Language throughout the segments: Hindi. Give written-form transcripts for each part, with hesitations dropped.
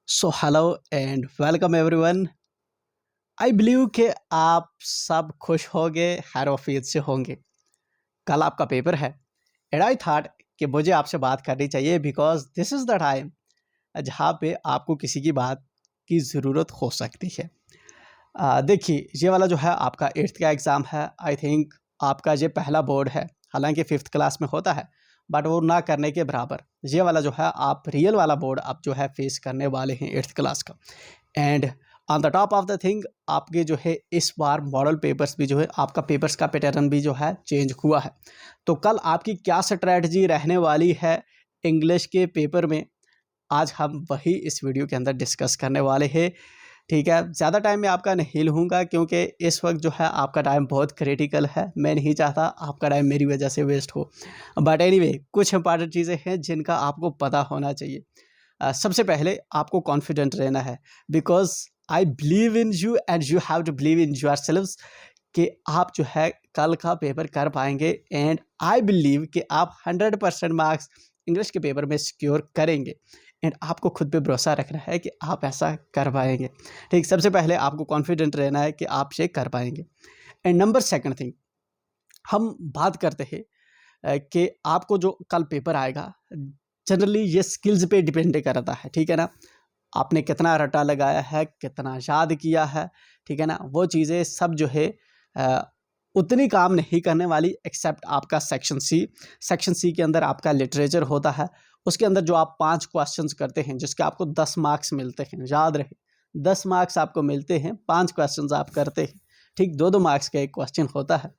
So hello and welcome everyone. I believe कि आप सब खुश होंगे, हैरोफीत से होंगे। कल आपका पेपर है एंड आई थॉट कि मुझे आपसे बात करनी चाहिए because this is the time जहाँ पे आपको किसी की बात की ज़रूरत हो सकती है। देखिए, ये वाला जो है आपका 8th का एग्ज़ाम है। आई थिंक आपका ये पहला बोर्ड है, हालांकि 5th क्लास में होता है बट वो ना करने के बराबर। ये वाला जो है आप रियल वाला बोर्ड आप जो है फेस करने वाले हैं 8th क्लास का। And on the top of the thing आपके जो है इस बार मॉडल पेपर्स भी जो है आपका पेपर्स का पैटर्न भी जो है चेंज हुआ है। तो कल आपकी क्या स्ट्रैटेजी रहने वाली है इंग्लिश के पेपर में, आज हम वही इस वीडियो के अंदर डिस्कस करने वाले हैं। ठीक है, ज़्यादा टाइम मैं आपका नहीं लूँगा क्योंकि इस वक्त जो है आपका टाइम बहुत क्रिटिकल है। मैं नहीं चाहता आपका टाइम मेरी वजह से वेस्ट हो। बट एनीवे, कुछ इंपॉर्टेंट चीज़ें हैं जिनका आपको पता होना चाहिए। सबसे पहले आपको कॉन्फिडेंट रहना है because I believe in you and you have to believe in yourselves कि आप जो है कल का पेपर कर पाएंगे। एंड आई बिलीव कि आप 100% मार्क्स इंग्लिश के पेपर में सिक्योर करेंगे। एंड आपको खुद पे भरोसा रखना है कि आप ऐसा कर पाएंगे। ठीक, सबसे पहले आपको कॉन्फिडेंट रहना है कि आप ये कर पाएंगे। एंड नंबर सेकंड थिंग, हम बात करते हैं कि आपको जो कल पेपर आएगा जनरली ये स्किल्स पे डिपेंड करता है। ठीक है ना, आपने कितना रटा लगाया है, कितना याद किया है। ठीक है ना, वो चीज़ें सब जो है अ, उतनी काम नहीं करने वाली एक्सेप्ट आपका सेक्शन सी के अंदर आपका लिटरेचर होता है। उसके अंदर जो आप 5 क्वेश्चंस करते हैं जिसके आपको 10 मार्क्स मिलते हैं, याद रहे 10 मार्क्स आपको मिलते हैं, 5 क्वेश्चंस आप करते हैं। ठीक, 2-2 मार्क्स का एक क्वेश्चन होता है,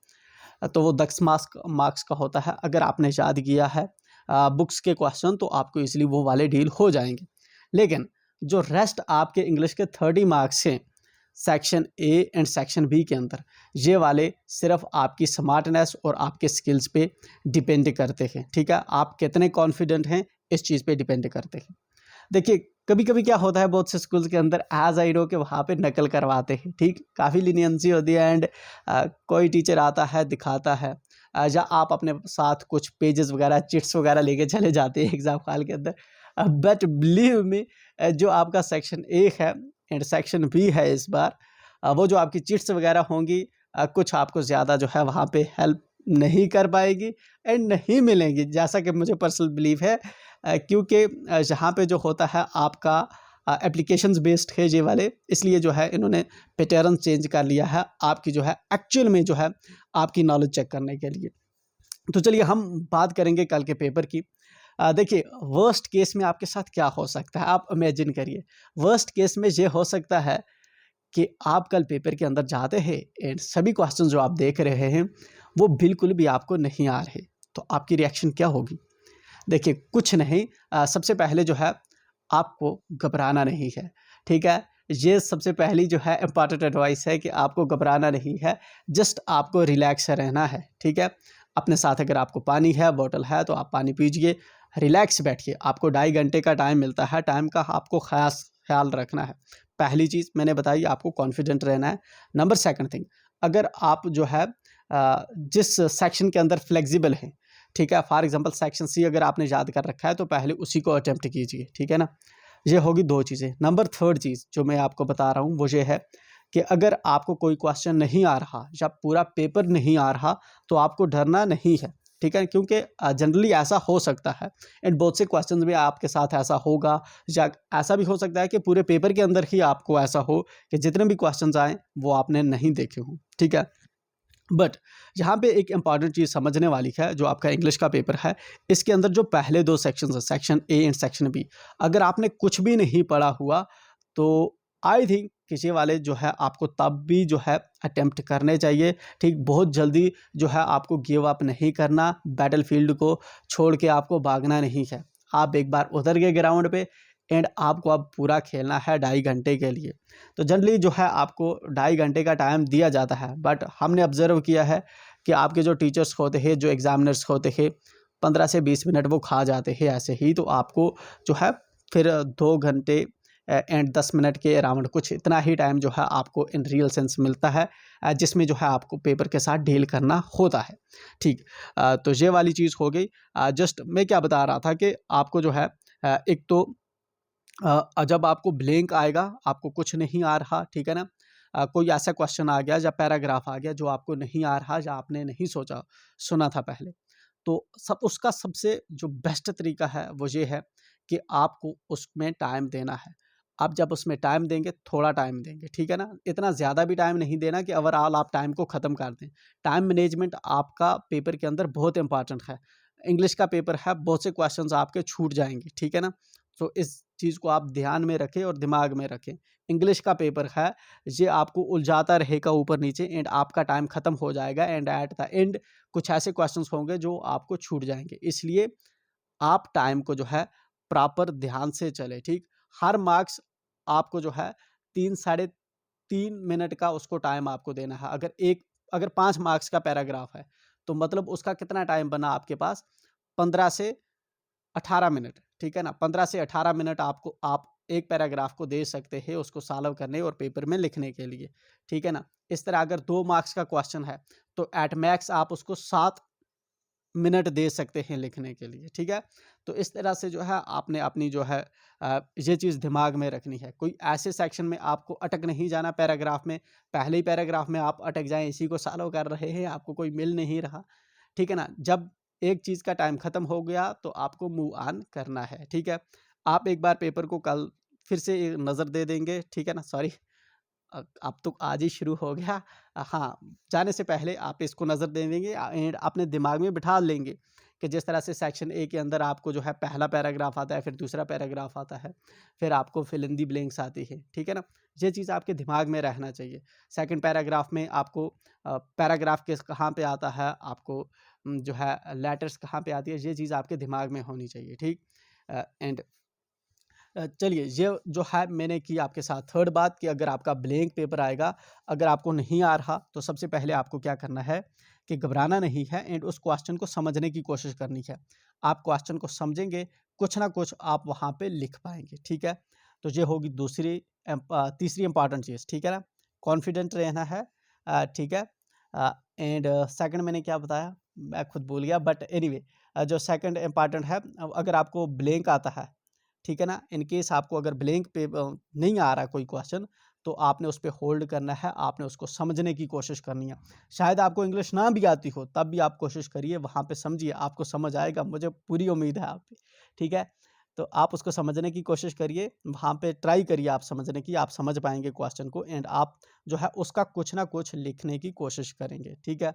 तो वो 10 मार्क्स का होता है। अगर आपने याद किया है बुक्स के क्वेश्चन तो आपको इसलिए वो वाले डील हो जाएंगे। लेकिन जो रेस्ट आपके इंग्लिश के 30 मार्क्स हैं section A and section B के अंदर, ये वाले सिर्फ आपकी स्मार्टनेस और आपके स्किल्स पे डिपेंड करते हैं। ठीक है, आप कितने कॉन्फिडेंट हैं इस चीज़ पे डिपेंड करते हैं। देखिए, कभी कभी क्या होता है बहुत से स्कूल्स के अंदर, एज आई नो कि वहाँ पे नकल करवाते हैं। ठीक, काफ़ी लीनियंसी होती है एंड कोई टीचर आता है दिखाता है, या आप अपने साथ कुछ पेजेस वगैरह चिट्स वगैरह लेके चले जाते हैं एग्जाम हॉल के अंदर। बट बिलीव मी, जो आपका सेक्शन ए है एंड सेक्शन बी है इस बार, वो जो आपकी चिट्स वगैरह होंगी कुछ आपको ज़्यादा जो है वहाँ पे हेल्प नहीं कर पाएगी एंड नहीं मिलेंगी, जैसा कि मुझे पर्सनल बिलीव है। क्योंकि यहाँ पे जो होता है आपका एप्लीकेशंस बेस्ड है ये वाले, इसलिए जो है इन्होंने पैटर्न चेंज कर लिया है आपकी जो है एक्चुअल में जो है आपकी नॉलेज चेक करने के लिए। तो चलिए हम बात करेंगे कल के पेपर की। देखिए, वर्स्ट केस में आपके साथ क्या हो सकता है, आप इमेजिन करिए। वर्स्ट केस में ये हो सकता है कि आप कल पेपर के अंदर जाते हैं एंड सभी क्वेश्चन जो आप देख रहे हैं वो बिल्कुल भी आपको नहीं आ रहे, तो आपकी रिएक्शन क्या होगी? देखिए, कुछ नहीं, सबसे पहले जो है आपको घबराना नहीं है। ठीक है, ये सबसे पहली जो है इम्पॉर्टेंट एडवाइस है कि आपको घबराना नहीं है, जस्ट आपको रिलैक्स रहना है। ठीक है, अपने साथ अगर आपको पानी है, बॉटल है तो आप पानी पीजिए, रिलैक्स बैठिए। आपको 2.5 घंटे का टाइम मिलता है, टाइम का आपको खास ख्याल रखना है। पहली चीज़ मैंने बताई, आपको कॉन्फिडेंट रहना है। नंबर सेकंड थिंग, अगर आप जो है जिस सेक्शन के अंदर फ्लेक्सिबल हैं, ठीक है, फॉर एग्जांपल सेक्शन सी अगर आपने याद कर रखा है तो पहले उसी को अटेम्प्ट कीजिए। ठीक है ना, ये होगी 2 चीज़ें। नंबर थर्ड चीज़ जो मैं आपको बता रहा हूँ वो ये है कि अगर आपको कोई क्वेश्चन नहीं आ रहा या पूरा पेपर नहीं आ रहा तो आपको डरना नहीं है। ठीक है, क्योंकि जनरली ऐसा हो सकता है एंड बहुत से क्वेश्चंस में आपके साथ ऐसा होगा, या ऐसा भी हो सकता है कि पूरे पेपर के अंदर ही आपको ऐसा हो कि जितने भी क्वेश्चंस आए वो आपने नहीं देखे हों। ठीक है, बट यहाँ पे एक इंपॉर्टेंट चीज़ समझने वाली है, जो आपका इंग्लिश का पेपर है इसके अंदर जो पहले 2 सेक्शंस हैं, section A and section B, अगर आपने कुछ भी नहीं पढ़ा हुआ तो आई थिंक किसी वाले जो है आपको तब भी जो है अटेम्प्ट करने चाहिए। ठीक, बहुत जल्दी जो है आपको गिव अप नहीं करना, बैटलफील्ड को छोड़ के आपको भागना नहीं है। आप एक बार उतर गए ग्राउंड पे एंड आपको अब पूरा खेलना है 2.5 घंटे के लिए। तो जनरली जो है आपको 2.5 घंटे का टाइम दिया जाता है, बट हमने ऑब्जर्व किया है कि आपके जो टीचर्स होते हैं, जो एग्जामिनर्स होते हैं, 15 से 20 मिनट वो खा जाते हैं ऐसे ही। तो आपको जो है फिर 2 घंटे एंड 10 मिनट के अराउंड कुछ इतना ही टाइम जो है आपको इन रियल सेंस मिलता है, जिसमें जो है आपको पेपर के साथ डील करना होता है। ठीक, तो ये वाली चीज़ हो गई। जस्ट मैं क्या बता रहा था कि आपको जो है एक तो जब आपको ब्लैंक आएगा, आपको कुछ नहीं आ रहा, ठीक है ना? कोई ऐसा क्वेश्चन आ गया या पैराग्राफ आ गया जो आपको नहीं आ रहा या आपने नहीं सोचा सुना था पहले, तो उसका सबसे जो बेस्ट तरीका है वो ये है कि आपको उसमें टाइम देना है। आप जब उसमें टाइम देंगे, थोड़ा टाइम देंगे, ठीक है ना? इतना ज़्यादा भी टाइम नहीं देना कि ओवरऑल आप टाइम को ख़त्म कर दें। टाइम मैनेजमेंट आपका पेपर के अंदर बहुत इंपॉर्टेंट है। इंग्लिश का पेपर है, बहुत से क्वेश्चंस आपके छूट जाएँगे, ठीक है ना? तो इस चीज़ को आप ध्यान में रखें और दिमाग में रखें। इंग्लिश का पेपर है, ये आपको उलझाता रहेगा ऊपर-नीचे एंड आपका टाइम ख़त्म हो जाएगा एंड एट द एंड कुछ ऐसे क्वेश्चंस होंगे जो आपको छूट जाएँगे। इसलिए आप टाइम को जो है प्रॉपर ध्यान से चलें, ठीक? हर मार्क्स आपको जो है 3 साढ़े 3 मिनट का उसको टाइम आपको देना है। अगर 5 मार्क्स का पैराग्राफ है, तो मतलब उसका कितना टाइम बना आपके पास? 15 से 18 मिनट, ठीक है ना? 15 से 18 मिनट आपको आप एक पैराग्राफ को दे सकते हैं उसको सॉल्व करने और पेपर में लिखने के लिए, ठीक है ना? इस तरह अगर 2 मार्क्स का क्वेश्चन है, तो एट मैक्स आप उसको 7 मिनट दे सकते हैं लिखने के लिए, ठीक है? तो इस तरह से जो है आपने अपनी जो है ये चीज़ दिमाग में रखनी है। कोई ऐसे सेक्शन में आपको अटक नहीं जाना पैराग्राफ में, पहले ही पैराग्राफ में आप अटक जाएँ, इसी को सॉल्व कर रहे हैं, आपको कोई मिल नहीं रहा, ठीक है ना? जब एक चीज़ का टाइम ख़त्म हो गया तो आपको मूव ऑन करना है, ठीक है? आप एक बार पेपर को कल फिर से नज़र दे देंगे, ठीक है ना? सॉरी, अब तो आज ही शुरू हो गया। हाँ, जाने से पहले आप इसको नज़र दे देंगे एंड अपने दिमाग में बिठा लेंगे कि जिस तरह से सेक्शन ए के अंदर आपको जो है पहला पैराग्राफ आता है, फिर दूसरा पैराग्राफ आता है, फिर आपको फिल इन दी ब्लैंक्स आती है, ठीक है ना? ये चीज़ आपके दिमाग में रहना चाहिए। सेकंड पैराग्राफ में आपको पैराग्राफ किस कहाँ पे आता है, आपको जो है लेटर्स कहाँ पे आती है, ये चीज़ आपके दिमाग में होनी चाहिए, ठीक? एंड चलिए ये जो है मैंने की आपके साथ थर्ड बात कि अगर आपका ब्लैंक पेपर आएगा, अगर आपको नहीं आ रहा तो सबसे पहले आपको क्या करना है कि घबराना नहीं है एंड उस क्वेश्चन को समझने की कोशिश करनी है। आप क्वेश्चन को समझेंगे, कुछ ना कुछ आप वहाँ पे लिख पाएँगे, ठीक है? तो ये होगी तीसरी इम्पोर्टेंट चीज़, ठीक है ना? कॉन्फिडेंट रहना है, ठीक है? एंड सेकंड मैंने क्या बताया? मैं खुद भूल गया बट एनीवे, जो सेकंड इम्पोर्टेंट है, अगर आपको ब्लैंक आता है, ठीक है ना? इन केस आपको अगर ब्लैंक पे नहीं आ रहा कोई क्वेश्चन, तो आपने उस पे होल्ड करना है, आपने उसको समझने की कोशिश करनी है। शायद आपको इंग्लिश ना भी आती हो, तब भी आप कोशिश करिए, वहाँ पे समझिए, आपको समझ आएगा, मुझे पूरी उम्मीद है आप पे, ठीक है? तो आप उसको समझने की कोशिश करिए, वहाँ पे ट्राई करिए आप समझने की, आप समझ पाएँगे क्वेश्चन को एंड आप जो है उसका कुछ ना कुछ लिखने की कोशिश करेंगे, ठीक है?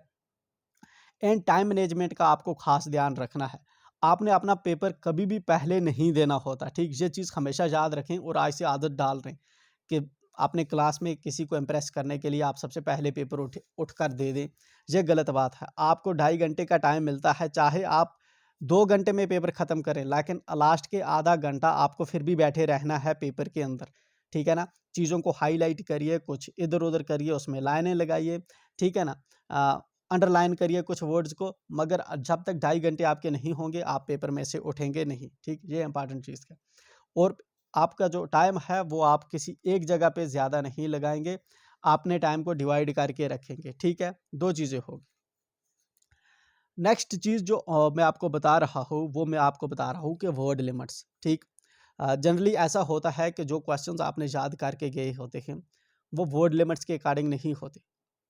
एंड टाइम मैनेजमेंट का आपको खास ध्यान रखना है। आपने अपना पेपर कभी भी पहले नहीं देना होता, ठीक? ये चीज़ हमेशा याद रखें और आज से आदत डाल लें कि अपने क्लास में किसी को इम्प्रेस करने के लिए आप सबसे पहले पेपर उठकर दे दें। ये गलत बात है। आपको 2.5 घंटे का टाइम मिलता है, चाहे आप 2 घंटे में पेपर ख़त्म करें, लेकिन लास्ट के आधा घंटा आपको फिर भी बैठे रहना है पेपर के अंदर, ठीक है ना? चीज़ों को हाइलाइट करिए, कुछ इधर-उधर करिए, उसमें लाइनें लगाइए, ठीक है ना? अंडरलाइन करिए कुछ वर्ड्स को, मगर जब तक 2.5 घंटे आपके नहीं होंगे, आप पेपर में से उठेंगे नहीं, ठीक? ये इंपॉर्टेंट चीज़ है। और आपका जो टाइम है, वो आप किसी एक जगह पे ज़्यादा नहीं लगाएँगे, आपने टाइम को डिवाइड करके रखेंगे, ठीक है? 2 चीज़ें होगी। नेक्स्ट चीज़ जो मैं आपको बता रहा हूँ, वो मैं आपको बता रहा हूँ कि वर्ड लिमिट्स, ठीक? जनरली ऐसा होता है कि जो क्वेश्चंस आपने याद करके गए होते हैं, वो वर्ड लिमिट्स के अकॉर्डिंग नहीं होते।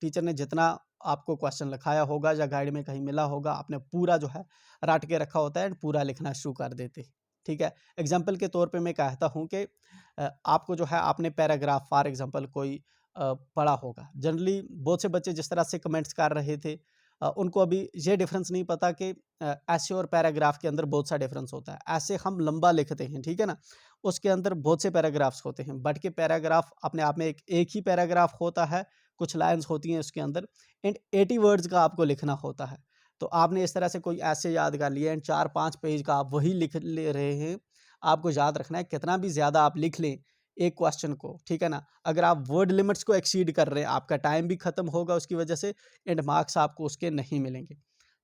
टीचर ने जितना आपको क्वेश्चन लिखाया होगा या गाइड में कहीं मिला होगा, आपने पूरा जो है रट के रखा होता है एंड पूरा लिखना शुरू कर देते हैं, ठीक है? एग्ज़ाम्पल के तौर पे मैं कहता हूँ कि आपको जो है आपने पैराग्राफ फॉर एग्ज़ाम्पल कोई पढ़ा होगा। जनरली बहुत से बच्चे जिस तरह से कमेंट्स कर रहे थे, उनको अभी ये डिफरेंस नहीं पता कि ऐसे और पैराग्राफ के अंदर बहुत सा डिफरेंस होता है। ऐसे हम लंबा लिखते हैं, ठीक है ना? उसके अंदर बहुत से पैराग्राफ्स होते हैं, बट के पैराग्राफ अपने आप में एक ही पैराग्राफ होता है, कुछ लाइन्स होती हैं उसके अंदर एंड 80 वर्ड्स का आपको लिखना होता है। तो आपने इस तरह से कोई ऐसे याद कर लिया एंड 4-5 पेज का आप वही लिख ले रहे हैं। आपको याद रखना है कितना भी ज़्यादा आप लिख लें एक क्वेश्चन को, ठीक है ना? अगर आप वर्ड लिमिट्स को एक्सीड कर रहे हैं, आपका टाइम भी खत्म होगा उसकी वजह से एंड मार्क्स आपको उसके नहीं मिलेंगे।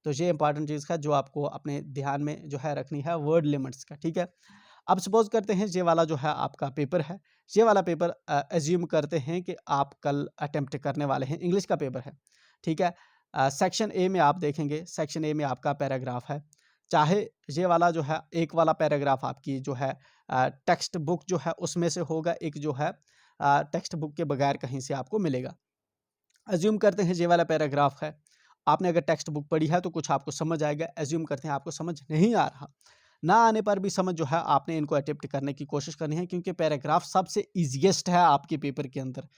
तो ये इंपॉर्टेंट चीज़ है जो आपको अपने ध्यान में जो है रखनी है वर्ड लिमिट्स का, ठीक है? अब सपोज़ करते हैं ये वाला जो है आपका पेपर है, ये वाला पेपर अज़्यूम करते हैं कि आप कल अटेम्प्ट करने वाले हैं, इंग्लिश का पेपर है, ठीक है? सेक्शन ए में आप देखेंगे, सेक्शन ए में आपका पैराग्राफ है। चाहे ये वाला जो है एक वाला पैराग्राफ आपकी जो है टेक्स्ट बुक जो है उसमें से होगा, एक जो है टेक्स्ट बुक के बगैर कहीं से आपको मिलेगा। एज्यूम करते हैं ये वाला पैराग्राफ है, आपने अगर टेक्स्ट बुक पढ़ी है तो कुछ आपको समझ आएगा। एज्यूम करते हैं आपको समझ नहीं आ रहा, ना आने पर भी समझ जो है आपने इनको अटेम्प्ट करने की कोशिश करनी है, क्योंकि पैराग्राफ सबसे ईजिएस्ट है आपके पेपर के अंदर।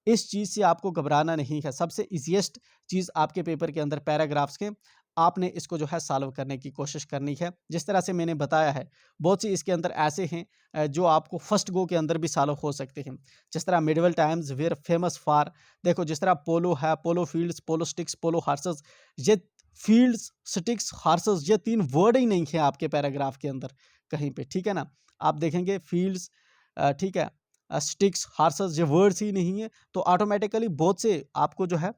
इस चीज़ से आपको घबराना नहीं है, सबसे ईजिएस्ट चीज़ आपके पेपर के अंदर पैराग्राफ्स के, आपने इसको जो है सॉल्व करने की कोशिश करनी है। जिस तरह से मैंने बताया है, बहुत सी इसके अंदर ऐसे हैं जो आपको फर्स्ट गो के अंदर भी सॉल्व हो सकते हैं। जिस तरह medieval times were famous for, देखो जिस तरह पोलो है, polo fields, polo sticks, polo horses, ये फील्ड्स, स्टिक्स, हार्सेस, ये 3 वर्ड ही नहीं है आपके पैराग्राफ के अंदर कहीं पे, ठीक है ना। आप देखेंगे फील्ड्स, ठीक है, स्टिक्स, हार्सेस, ये वर्ड्स ही नहीं है, तो ऑटोमेटिकली बहुत से आपको जो है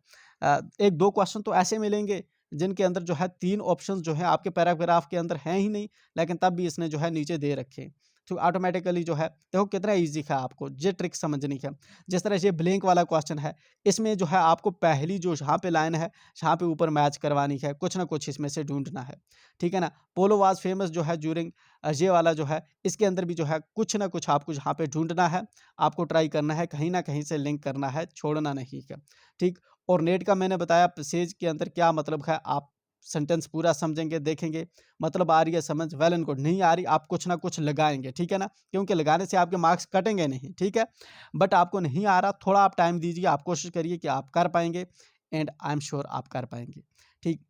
1-2 क्वेश्चन तो ऐसे मिलेंगे जिनके अंदर जो है 3 ऑप्शंस जो है आपके पैराग्राफ के अंदर हैं ही नहीं, लेकिन तब भी इसने जो है नीचे दे रखे हैं। तो ऑटोमेटिकली जो है देखो कितना ईजी है, आपको ये ट्रिक समझनी है। जिस तरह से ब्लैंक वाला क्वेश्चन है, इसमें जो है आपको पहली जो यहाँ पे लाइन है, यहाँ पे ऊपर मैच करवानी है, कुछ ना कुछ इसमें से ढूंढना है, ठीक है ना। पोलो वाज फेमस जो है ड्यूरिंग, ये वाला जो है इसके अंदर भी जो है कुछ ना कुछ आपको यहाँ पे ढूंढना है, आपको ट्राई करना है, कहीं ना कहीं से लिंक करना है, छोड़ना नहीं है, ठीक। और नेट का मैंने बताया पैसेज के अंदर क्या मतलब है, आप सेंटेंस पूरा समझेंगे, देखेंगे मतलब आ रही है समझ, वेल एंड गुड, नहीं आ रही आप कुछ ना कुछ लगाएंगे, ठीक है ना, क्योंकि लगाने से आपके मार्क्स कटेंगे नहीं, ठीक है। बट आपको नहीं आ रहा, थोड़ा आप टाइम दीजिए, आप कोशिश करिए कि आप कर पाएंगे, एंड आई एम श्योर आप कर पाएंगे, ठीक।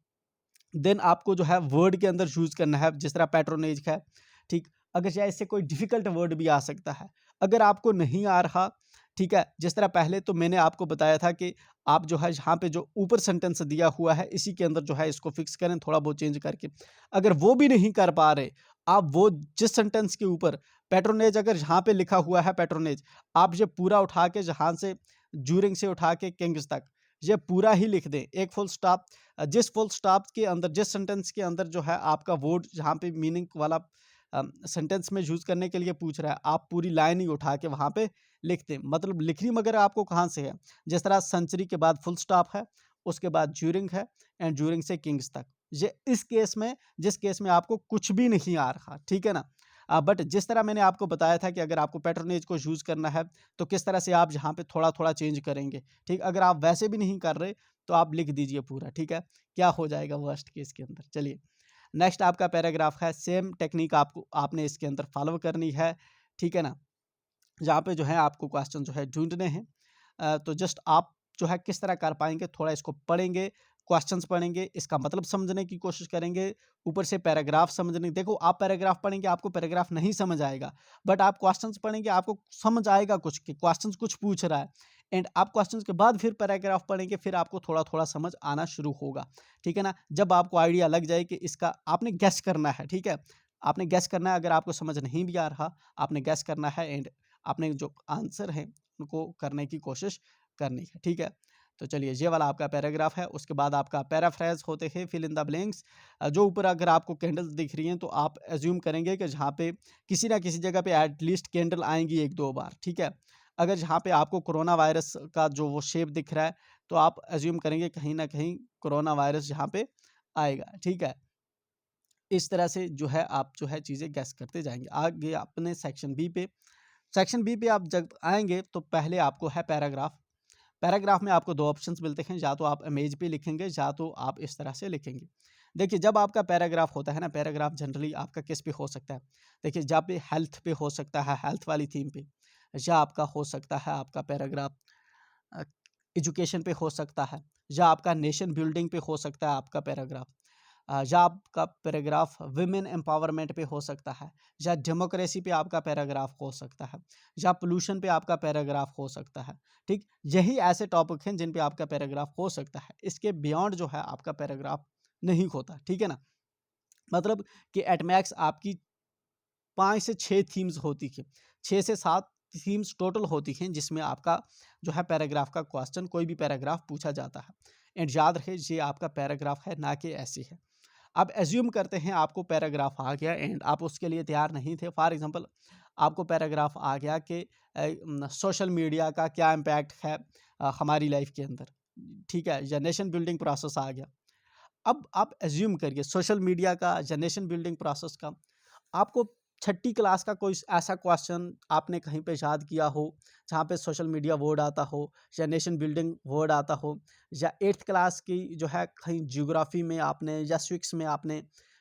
देन आपको जो है वर्ड के अंदर यूज करना है, जिस तरह पैट्रोनेज है, ठीक। अगर चाहे इससे कोई डिफिकल्ट वर्ड भी आ सकता है, अगर आपको नहीं आ रहा, ठीक है। जिस तरह पहले तो मैंने आपको बताया था कि आप जो है यहाँ पे जो ऊपर सेंटेंस दिया हुआ है इसी के अंदर जो है इसको फिक्स करें, थोड़ा बहुत चेंज करके। अगर वो भी नहीं कर पा रहे, आप वो जिस सेंटेंस के ऊपर पैट्रोनेज, अगर यहाँ पे लिखा हुआ है पैट्रोनेज, आप ये पूरा उठा के जहाँ से जूरिंग से उठा के किंग्स तक ये पूरा ही लिख दें, एक फुल स्टॉप, जिस फुल स्टॉप के अंदर, जिस सेंटेंस के अंदर जो है आपका वर्ड जहाँ पे मीनिंग वाला सेंटेंस में यूज करने के लिए पूछ रहा है, आप पूरी लाइन ही उठा के वहाँ पे लिख दें। मतलब लिख रही मगर आपको कहाँ से है, जिस तरह सेंचुरी के बाद फुल स्टॉप है, उसके बाद ज्यूरिंग है, एंड ज्यूरिंग से किंग्स तक। ये इस केस में, जिस केस में आपको कुछ भी नहीं आ रहा, ठीक है ना। बट जिस तरह मैंने आपको बताया था कि अगर आपको पैट्रोनेज को यूज करना है तो किस तरह से आप यहाँ पे थोड़ा थोड़ा चेंज करेंगे, ठीक। अगर आप वैसे भी नहीं कर रहे तो आप लिख दीजिए पूरा, ठीक है, क्या हो जाएगा वर्स्ट केस के अंदर। चलिए नेक्स्ट आपका पैराग्राफ है, सेम टेक्निक आपको आपने इसके अंदर फॉलो करनी है, ठीक है ना। जहाँ पे जो है आपको क्वेश्चन जो है ढूंढने हैं, तो जस्ट आप जो है किस तरह कर पाएंगे, थोड़ा इसको पढ़ेंगे, क्वेश्चंस पढ़ेंगे, इसका मतलब समझने की कोशिश करेंगे, ऊपर से पैराग्राफ समझने। देखो आप पैराग्राफ पढ़ेंगे, आपको पैराग्राफ नहीं समझ आएगा, बट आप क्वेश्चंस पढ़ेंगे, आपको समझ आएगा कुछ कि क्वेश्चंस कुछ पूछ रहा है, एंड आप क्वेश्चंस के बाद फिर पैराग्राफ पढ़ेंगे, फिर आपको थोड़ा थोड़ा समझ आना शुरू होगा, ठीक है ना। जब आपको आइडिया लग जाए कि इसका, आपने गैस करना है, ठीक है, आपने गैस करना है, अगर आपको समझ नहीं भी आ रहा आपने गैस करना है, एंड आपने जो आंसर है उनको करने की कोशिश करनी है, ठीक है। तो चलिए ये वाला आपका पैराग्राफ है। उसके बाद आपका पैराफ्रेज होते हैं, फिल इन द ब्लैंक्स। जो ऊपर अगर आपको कैंडल्स दिख रही हैं तो आप एज्यूम करेंगे कि जहाँ पे किसी ना किसी जगह पे एटलीस्ट कैंडल आएंगी 1-2 बार, ठीक है। अगर जहाँ पे आपको कोरोना वायरस का जो वो शेप दिख रहा है तो आप एज्यूम करेंगे कहीं ना कहीं कोरोना वायरस यहाँ पे आएगा, ठीक है। इस तरह से जो है आप जो है चीज़ें गैस करते जाएंगे। आगे अपने सेक्शन बी पे, सेक्शन बी पे आप जब आएंगे तो पहले आपको है पैराग्राफ। पैराग्राफ में आपको 2 ऑप्शंस मिलते हैं, या तो आप इमेज पे लिखेंगे या तो आप इस तरह से लिखेंगे। देखिए जब आपका पैराग्राफ होता है ना, पैराग्राफ जनरली आपका किस पे हो सकता है, देखिए जहाँ पे हेल्थ पे हो सकता है, हेल्थ वाली थीम पे, या आपका हो सकता है आपका पैराग्राफ एजुकेशन पे हो सकता है, या आपका नेशन बिल्डिंग पे हो सकता है आपका पैराग्राफ, या आपका पैराग्राफ विमेन एम्पावरमेंट पे हो सकता है, या डेमोक्रेसी पे आपका पैराग्राफ हो सकता है, या पोल्यूशन पे आपका पैराग्राफ हो सकता है, ठीक। यही ऐसे टॉपिक हैं जिन पे आपका पैराग्राफ हो सकता है, इसके बियॉन्ड जो है आपका पैराग्राफ नहीं होता, ठीक है ना। मतलब कि एट मैक्स आपकी 5 से 6 थीम्स होती हैं, 6 से 7 थीम्स टोटल होती हैं जिसमें आपका जो है पैराग्राफ का क्वेश्चन, कोई भी पैराग्राफ पूछा जाता है। एंड याद रहे ये आपका पैराग्राफ है, ना कि ऐसी है। अब एज्यूम करते हैं आपको पैराग्राफ आ गया एंड आप उसके लिए तैयार नहीं थे। फॉर एग्जांपल आपको पैराग्राफ आ गया कि सोशल मीडिया का क्या इम्पैक्ट है हमारी लाइफ के अंदर, ठीक है, या नेशन बिल्डिंग प्रोसेस आ गया। अब आप एज्यूम करिए सोशल मीडिया का या नेशन बिल्डिंग प्रोसेस का आपको छठी क्लास का कोई ऐसा क्वेश्चन आपने कहीं पे याद किया हो जहाँ पे सोशल मीडिया वर्ड आता हो या नेशन बिल्डिंग वर्ड आता हो, या 8th क्लास की जो है कहीं ज्योग्राफी में आपने या सिविक्स में आपने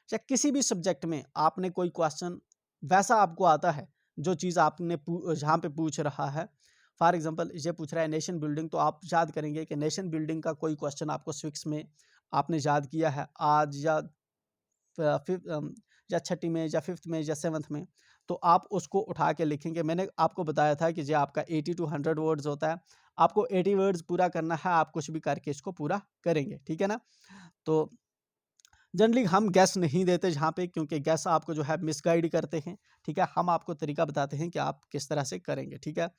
या किसी भी सब्जेक्ट में आपने कोई क्वेश्चन वैसा आपको आता है जो चीज़ आपने जहाँ पे पूछ रहा है। फॉर एग्जांपल ये पूछ रहा है नेशन बिल्डिंग, तो आप याद करेंगे कि नेशन बिल्डिंग का कोई क्वेश्चन आपको सिविक्स में आपने याद किया है आज या या छठी में या 5th में या 7th में, तो आप उसको उठा के लिखेंगे। मैंने आपको बताया था कि जो आपका 80 to 100 वर्ड्स होता है, आपको 80 वर्ड्स पूरा करना है, आप कुछ भी करके इसको पूरा करेंगे, ठीक है ना। तो जनरली हम गैस नहीं देते जहाँ पे, क्योंकि गैस आपको जो है मिसगाइड करते हैं, ठीक है। हम आपको तरीका बताते हैं कि आप किस तरह से करेंगे, ठीक है।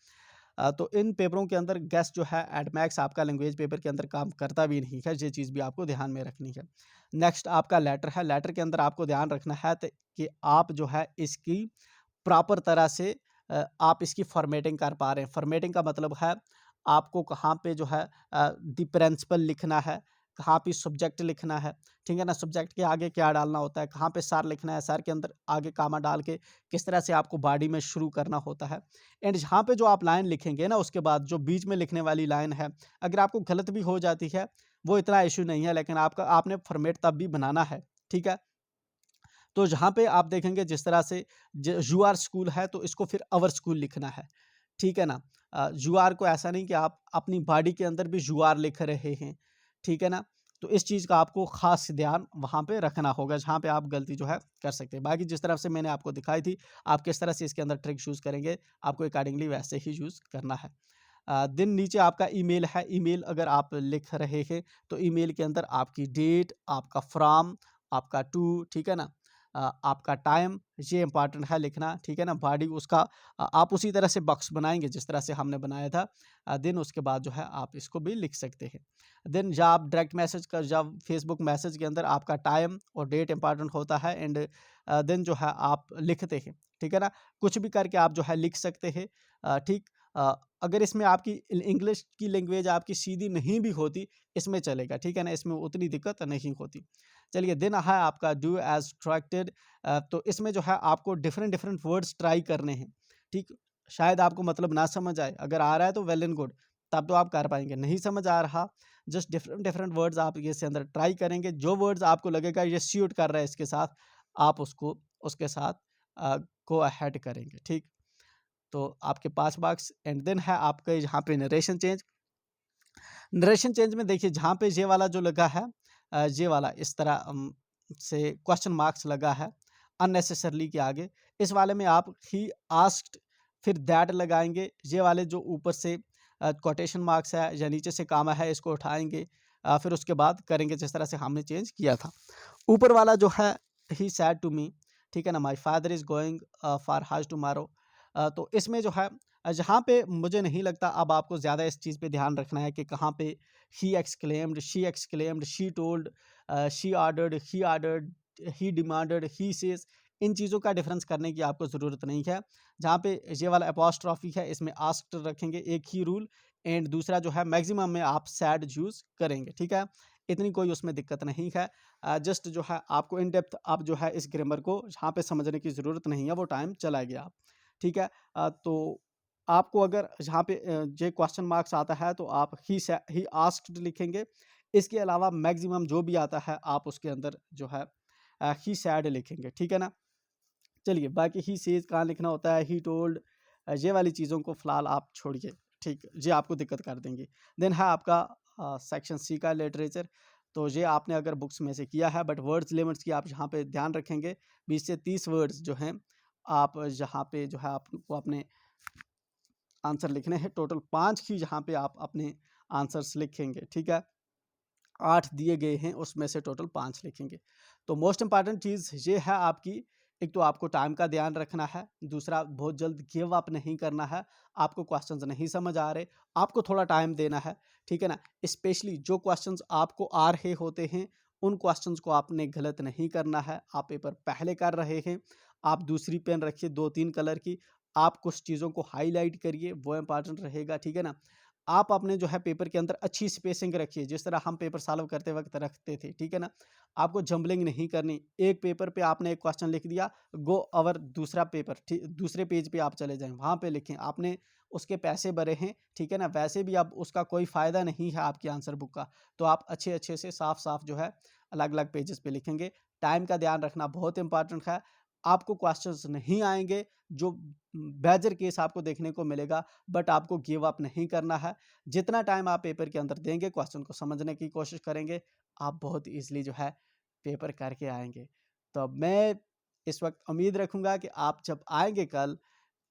तो इन पेपरों के अंदर गैस जो है एडमैक्स आपका लैंग्वेज पेपर के अंदर काम करता भी नहीं है, ये चीज़ भी आपको ध्यान में रखनी है। नेक्स्ट आपका लेटर है। लेटर के अंदर आपको ध्यान रखना है कि आप जो है इसकी प्रॉपर तरह से आप इसकी फॉर्मेटिंग कर पा रहे हैं। फॉर्मेटिंग का मतलब है आपको कहाँ पे जो है द प्रिंसिपल लिखना है, कहाँ पे सब्जेक्ट लिखना है, ठीक है ना। सब्जेक्ट के आगे क्या डालना होता है, कहाँ पे सर लिखना है, सर के अंदर आगे कामा डाल के किस तरह से आपको बॉडी में शुरू करना होता है। एंड जहाँ पे जो आप लाइन लिखेंगे ना, उसके बाद जो बीच में लिखने वाली लाइन है, अगर आपको गलत भी हो जाती है वो इतना इशू नहीं है, लेकिन आपने फॉर्मेट तब भी बनाना है, ठीक है। तो जहाँ पे आप देखेंगे जिस तरह से यू आर स्कूल है, तो इसको फिर अवर स्कूल लिखना है, ठीक है ना। यू आर को ऐसा नहीं कि आप अपनी बॉडी के अंदर भी यू आर लिख रहे हैं, ठीक है ना। तो इस चीज़ का आपको खास ध्यान वहाँ पे रखना होगा, जहाँ पे आप गलती जो है कर सकते हैं। बाकी जिस तरफ से मैंने आपको दिखाई थी, आप किस तरह से इसके अंदर ट्रिक यूज़ करेंगे, आपको अकॉर्डिंगली वैसे ही यूज़ करना है। देन नीचे आपका ईमेल है। ईमेल अगर आप लिख रहे हैं तो ईमेल के अंदर आपकी डेट, आपका फ्रॉम, आपका टू, ठीक है ना। आपका टाइम, ये इंपॉर्टेंट है लिखना, ठीक है ना। बॉडी उसका आप उसी तरह से बॉक्स बनाएंगे जिस तरह से हमने बनाया था। देन उसके बाद जो है आप इसको भी लिख सकते हैं। देन जब आप डायरेक्ट मैसेज कर, जब फेसबुक मैसेज के अंदर आपका टाइम और डेट इंपॉर्टेंट होता है, एंड देन जो है आप लिखते हैं, ठीक है ना। कुछ भी करके आप जो है लिख सकते हैं, ठीक। अगर इसमें आपकी इंग्लिश की लैंग्वेज आपकी सीधी नहीं भी होती, इसमें चलेगा, ठीक है ना, इसमें उतनी दिक्कत नहीं होती। चलिए, देन है आपका डू एज ट्रैक्टेड। तो इसमें जो है आपको डिफरेंट डिफरेंट वर्ड्स ट्राई करने हैं, ठीक। शायद आपको मतलब ना समझ आए, अगर आ रहा है तो वेल एंड गुड, तब तो आप कर पाएंगे। नहीं समझ आ रहा, जस्ट डिफरेंट डिफरेंट वर्ड्स आप इसके अंदर ट्राई करेंगे। जो वर्ड्स आपको लगेगा ये सूट कर रहा है इसके साथ, आप उसको उसके साथ गो अहेड करेंगे, ठीक। तो आपके 5 मार्क्स। एंड देन है आपके यहाँ पे नरेशन चेंज। नरेशन चेंज में देखिए जहाँ पे ये वाला जो लगा है, ये वाला इस तरह से क्वेश्चन मार्क्स लगा है अननेसेसरली के आगे, इस वाले में आप ही आस्क्ड फिर दैट लगाएंगे। ये वाले जो ऊपर से कोटेशन मार्क्स है या नीचे से कामा है, इसको उठाएंगे, फिर उसके बाद करेंगे जिस तरह से हमने चेंज किया था। ऊपर वाला जो है ही सैड टू मी, ठीक है ना, my father is going for हज टुमारो। तो इसमें जो है जहाँ पे मुझे नहीं लगता अब आपको ज़्यादा इस चीज़ पे ध्यान रखना है कि कहाँ पे he exclaimed, she told, she ordered, he demanded, he says, इन चीज़ों का डिफरेंस करने की आपको ज़रूरत नहीं है। जहाँ पे ये वाला अपॉस्ट्रॉफी है, इसमें आस्क्ड रखेंगे, एक ही रूल। एंड दूसरा जो है मैक्सिमम में आप सैड यूज़ करेंगे, ठीक है। इतनी कोई उसमें दिक्कत नहीं है। जस्ट जो है आपको इन डेप्थ आप जो है इस ग्रामर को जहाँ पे समझने की ज़रूरत नहीं है, वो टाइम चला गया आप, ठीक है। तो आपको अगर जहाँ पे जे क्वेश्चन मार्क्स आता है तो आप ही आस्क्ड लिखेंगे। इसके अलावा मैक्सिमम जो भी आता है आप उसके अंदर जो है ही सैड लिखेंगे, ठीक है ना। चलिए, बाकी ही सेज कहाँ लिखना होता है, ही टोल्ड, ये वाली चीज़ों को फ़िलहाल आप छोड़िए, ठीक। ये आपको दिक्कत कर देंगी। देन है आपका सेक्शन सी का लिटरेचर। तो ये आपने अगर बुक्स में से किया है, बट वर्ड्स लिमिट्स की आप यहाँ पे ध्यान रखेंगे। 20 से 30 वर्ड्स जो हैं आप यहाँ पे जो है आपको अपने आंसर लिखने हैं। टोटल 5 ही यहाँ पे आप अपने आंसर्स लिखेंगे, ठीक है। 8 दिए गए हैं, उसमें से टोटल 5 लिखेंगे। तो मोस्ट इंपॉर्टेंट चीज़ ये है आपकी, एक तो आपको टाइम का ध्यान रखना है, दूसरा बहुत जल्द गिव अप नहीं करना है। आपको क्वेश्चंस नहीं समझ आ रहे, आपको थोड़ा टाइम देना है, ठीक है ना। स्पेशली जो क्वेश्चंस आपको आ रहे होते हैं, उन क्वेश्चंस को आपने गलत नहीं करना है। आप पेपर पहले कर रहे हैं, आप दूसरी पेन रखिए 2-3 कलर की, आप कुछ चीज़ों को हाईलाइट करिए, वो इंपॉर्टेंट रहेगा, ठीक है ना। आप अपने जो है पेपर के अंदर अच्छी स्पेसिंग रखिए, जिस तरह हम पेपर सॉल्व करते वक़्त रखते थे, ठीक है ना? आपको जंबलिंग नहीं करनी। एक पेपर पे आपने एक क्वेश्चन लिख दिया, गो अवर दूसरा पेपर दूसरे पेज पे आप चले जाएँ, वहाँ पे लिखें। आपने उसके पैसे भरे हैं, ठीक है ना? वैसे भी अब उसका कोई फ़ायदा नहीं है आपकी आंसर बुक का, तो आप अच्छे-अच्छे से साफ-साफ जो है अलग-अलग पेजेज़ पे लिखेंगे। टाइम का ध्यान रखना बहुत इम्पोर्टेंट है। आपको क्वेश्चंस नहीं आएँगे, जो बेजर केस आपको देखने को मिलेगा, बट आपको गिव अप नहीं करना है। जितना टाइम आप पेपर के अंदर देंगे, क्वेश्चन को समझने की कोशिश करेंगे, आप बहुत ईज़िली जो है पेपर करके आएँगे। तो मैं इस वक़्त उम्मीद रखूँगा कि आप जब आएँगे कल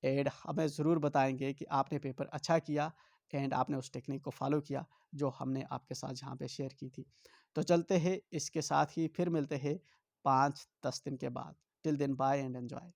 एंड हमें ज़रूर बताएँगे कि आपने पेपर अच्छा किया एंड आपने उस टेक्निक को फ़ॉलो किया, जो हमने आपके साथ यहाँ पे शेयर की थी। तो चलते हैं, इसके साथ ही फिर मिलते हैं 5-10 दिन के बाद। Till then bye and enjoy.